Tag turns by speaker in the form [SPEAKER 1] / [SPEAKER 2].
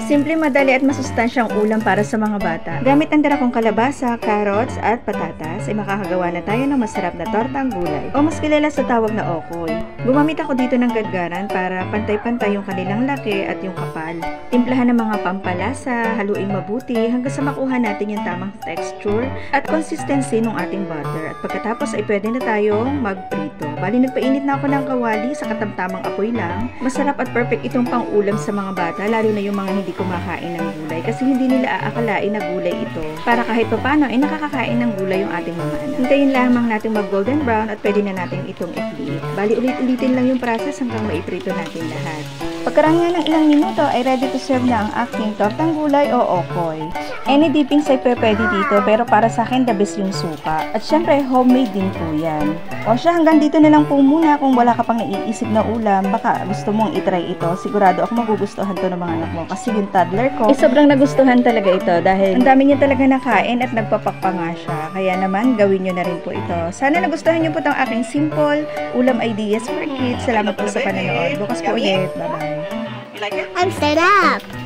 [SPEAKER 1] Simple, madali at masustansyang ulam para sa mga bata. Gamit ang dala kong kalabasa, carrots at patatas ay makakagawa na tayo ng masarap na tortang gulay o mas kilala sa tawag na okoy. Gumamit ako dito ng gadgaran para pantay-pantay yung kanilang laki at yung kapal. Timplahan ng mga pampalasa, haluin mabuti hanggang sa makuha natin yung tamang texture at consistency ng ating butter. At pagkatapos ay pwede na tayong magprito. Bali, nagpainit na ako ng kawali sa katamtamang apoy lang. Masarap at perfect itong pang-ulam sa mga bata, lalo na yung mga hindi kumakain ng gulay kasi hindi nila aakalain na gulay ito. Para kahit papano ay nakakakain ng gulay yung ating mga anak. Hintayin lamang natin mag golden brown at pwede na natin itong i-flip. Bali, ulit-ulitin lang yung process hanggang maiprito natin lahat. Pagkaramihan ng ilang minuto ay ready to serve na ang aking tortang gulay o okoy. Any dippings ay pwede dito pero para sa akin the best yung suka. At syempre homemade din po yan. O siya, hanggang dito na lang po muna. Kung wala ka pang naiisip na ulam, baka gusto mong itry ito. Sigurado ako magugustuhan to ng mga anak mo kasi yung toddler ko sobrang nagustuhan talaga ito dahil ang dami niya talaga nakain at nagpapakpa nga siya. Kaya naman gawin nyo na rin po ito. Sana nagustuhan nyo po itong aking simple ulam ideas for kids. Salamat po sa panonood. Bukas po ulit. Bye-bye.
[SPEAKER 2] I'm set up.